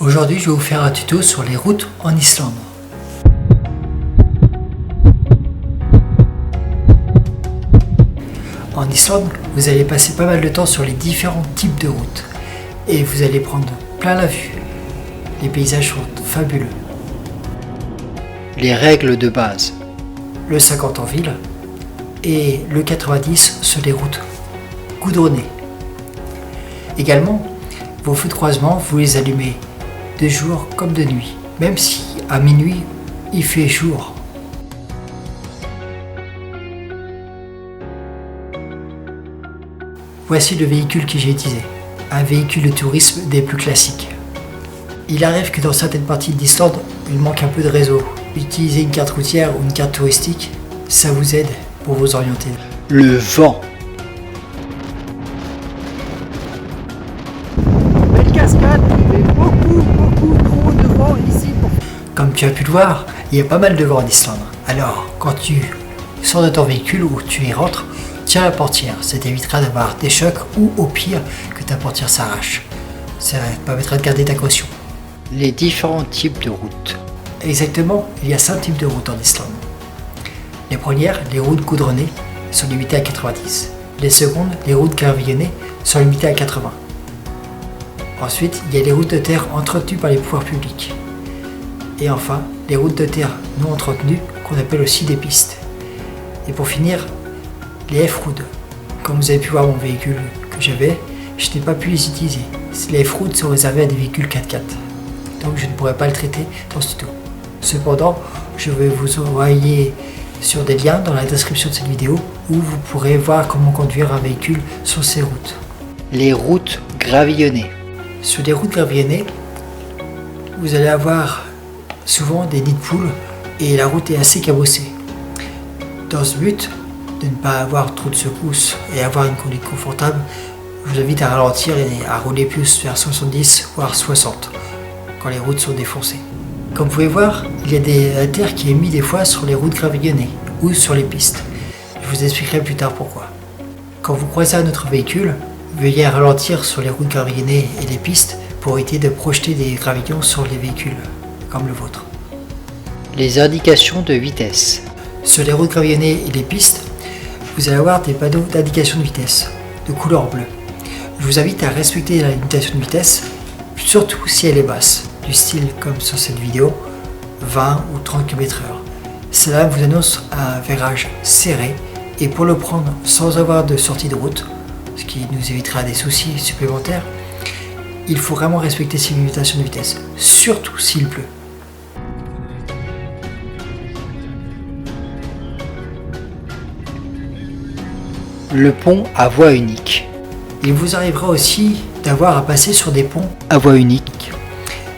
Aujourd'hui, je vais vous faire un tuto sur les routes en Islande. En Islande, vous allez passer pas mal de temps sur les différents types de routes et vous allez prendre plein la vue. Les paysages sont fabuleux. Les règles de base. Le 50 en ville et le 90 sur les routes goudronnées. Également, vos feux de croisement, vous les allumez de jour comme de nuit, même si à minuit il fait jour. Voici le véhicule que j'ai utilisé, un véhicule de tourisme des plus classiques. Il arrive que dans certaines parties d'Islande, il manque un peu de réseau. Utiliser une carte routière ou une carte touristique, ça vous aide pour vous orienter. Le vent. Belle cascade, il y a beaucoup trop de vent ici. Comme tu as pu le voir, il y a pas mal de vent en Islande. Alors, quand tu sors de ton véhicule ou tu y rentres, tiens la portière. Ça t'évitera d'avoir des chocs ou au pire que ta portière s'arrache. Ça te permettra de garder ta caution. Les différents types de routes. Exactement, il y a 5 types de routes en Islande. Les premières, les routes goudronnées, sont limitées à 90. Les secondes, les routes gravillonnées, sont limitées à 80. Ensuite, il y a les routes de terre entretenues par les pouvoirs publics. Et enfin, les routes de terre non entretenues, qu'on appelle aussi des pistes. Et pour finir, les F-routes. Comme vous avez pu voir mon véhicule que j'avais, je n'ai pas pu les utiliser. Les F-routes sont réservées à des véhicules 4x4. Donc je ne pourrais pas le traiter dans ce tuto. Cependant, je vais vous envoyer sur des liens dans la description de cette vidéo où vous pourrez voir comment conduire un véhicule sur ces routes. Les routes gravillonnées. Sur des routes gravillonnées, vous allez avoir souvent des nids de poules et la route est assez cabossée. Dans ce but de ne pas avoir trop de secousses et avoir une conduite confortable, je vous invite à ralentir et à rouler plus vers 70 voire 60 quand les routes sont défoncées. Comme vous pouvez voir, il y a la terre qui est mise des fois sur les routes gravillonnées ou sur les pistes. Je vous expliquerai plus tard pourquoi. Quand vous croisez un autre véhicule, veuillez ralentir sur les routes gravillonnées et les pistes pour éviter de projeter des gravillons sur les véhicules comme le vôtre. Les indications de vitesse. Sur les routes gravillonnées et les pistes, vous allez avoir des panneaux d'indication de vitesse de couleur bleue. Je vous invite à respecter la limitation de vitesse, surtout si elle est basse, du style comme sur cette vidéo, 20 ou 30 km/h. Cela vous annonce un virage serré et pour le prendre sans avoir de sortie de route, ce qui nous évitera des soucis supplémentaires, il faut vraiment respecter ces limitations de vitesse, surtout s'il pleut. Le pont à voie unique. Il vous arrivera aussi d'avoir à passer sur des ponts À voie unique.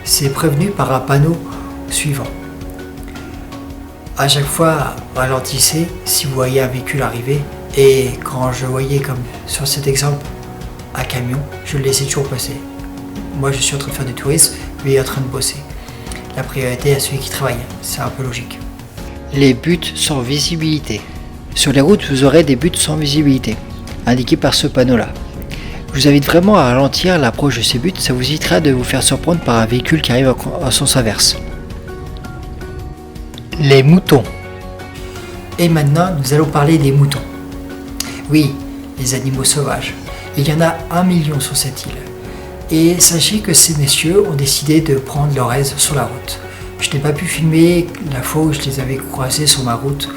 C'est prévenu par un panneau suivant. À chaque fois, ralentissez si vous voyez un véhicule arriver. Et quand je voyais, comme sur cet exemple, un camion, je le laissais toujours passer. Moi, je suis en train de faire du tourisme, lui est en train de bosser. La priorité est à celui qui travaille, c'est un peu logique. Les buts sans visibilité. Sur les routes, vous aurez des buts sans visibilité, indiqués par ce panneau-là. Je vous invite vraiment à ralentir l'approche de ces buts, ça vous évitera de vous faire surprendre par un véhicule qui arrive en sens inverse. Les moutons. Et maintenant, nous allons parler des moutons. Oui, les animaux sauvages. Il y en a 1 million sur cette île. Et sachez que ces messieurs ont décidé de prendre leur aise sur la route. Je n'ai pas pu filmer la fois où je les avais croisés sur ma route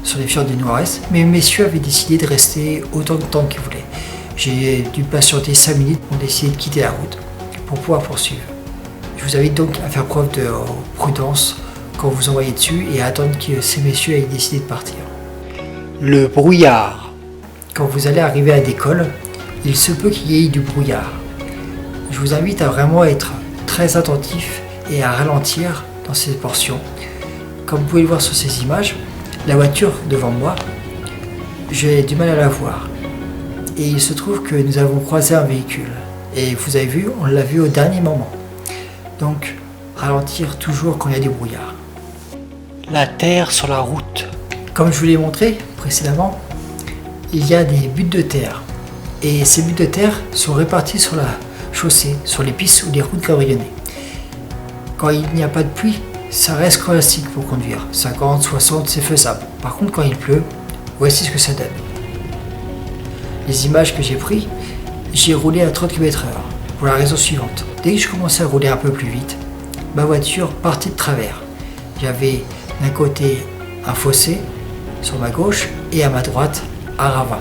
sur les fjords du Nord-Est, mais les messieurs avaient décidé de rester autant de temps qu'ils voulaient. J'ai dû patienter 5 minutes pour décider de quitter la route pour pouvoir poursuivre. Je vous invite donc à faire preuve de prudence quand vous envoyez dessus et à attendre que ces messieurs aient décidé de partir. Le brouillard. Quand vous allez arriver à des cols, il se peut qu'il y ait du brouillard. Je vous invite à vraiment être très attentif et à ralentir dans ces portions. Comme vous pouvez le voir sur ces images, la voiture devant moi, j'ai du mal à la voir. Et il se trouve que nous avons croisé un véhicule. Et vous avez vu, on l'a vu au dernier moment. Donc, ralentir toujours quand il y a du brouillard. La terre sur la route. Comme je vous l'ai montré précédemment, il y a des buttes de terre. Et ces buttes de terre sont réparties sur la chaussée, sur les pistes ou les routes gravillonnées. Quand il n'y a pas de pluie, ça reste classique pour conduire. 50, 60, c'est faisable. Par contre, quand il pleut, voici ce que ça donne. Les images que j'ai prises, j'ai roulé à 30 km/h. Pour la raison suivante. Dès que je commençais à rouler un peu plus vite, ma voiture partait de travers. J'avais d'un côté un fossé sur ma gauche et à ma droite un ravin.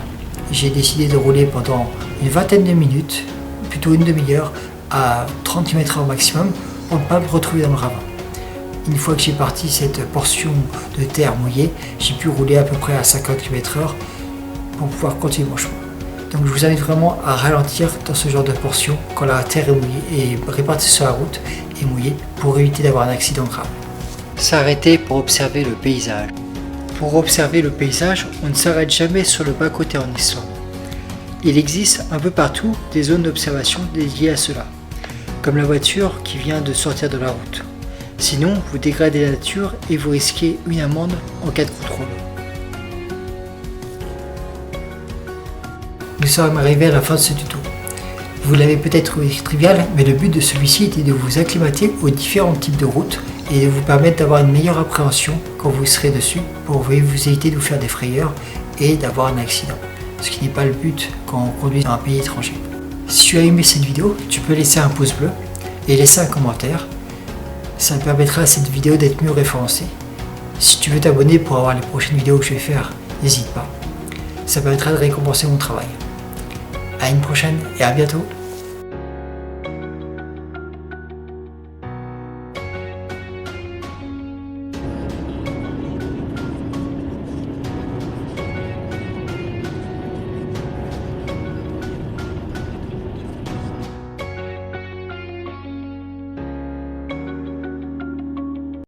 J'ai décidé de rouler pendant une vingtaine de minutes, plutôt une demi-heure, à 30 km/h maximum pour ne pas me retrouver dans le ravin. Une fois que j'ai parti cette portion de terre mouillée, j'ai pu rouler à peu près à 50 km/h pour pouvoir continuer mon chemin. Donc je vous invite vraiment à ralentir dans ce genre de portion quand la terre est mouillée et répartie sur la route est mouillée pour éviter d'avoir un accident grave. S'arrêter pour observer le paysage. Pour observer le paysage, on ne s'arrête jamais sur le bas-côté en Islande. Il existe un peu partout des zones d'observation dédiées à cela, comme la voiture qui vient de sortir de la route. Sinon, vous dégradez la nature et vous risquez une amende en cas de contrôle. Nous sommes arrivés à la fin de ce tuto. Vous l'avez peut-être trouvé trivial, mais le but de celui-ci était de vous acclimater aux différents types de routes et de vous permettre d'avoir une meilleure appréhension quand vous serez dessus pour vous éviter de vous faire des frayeurs et d'avoir un accident. Ce qui n'est pas le but quand on conduit dans un pays étranger. Si tu as aimé cette vidéo, tu peux laisser un pouce bleu et laisser un commentaire. Ça permettra à cette vidéo d'être mieux référencée. Si tu veux t'abonner pour avoir les prochaines vidéos que je vais faire, n'hésite pas. Ça permettra de récompenser mon travail. À une prochaine et à bientôt.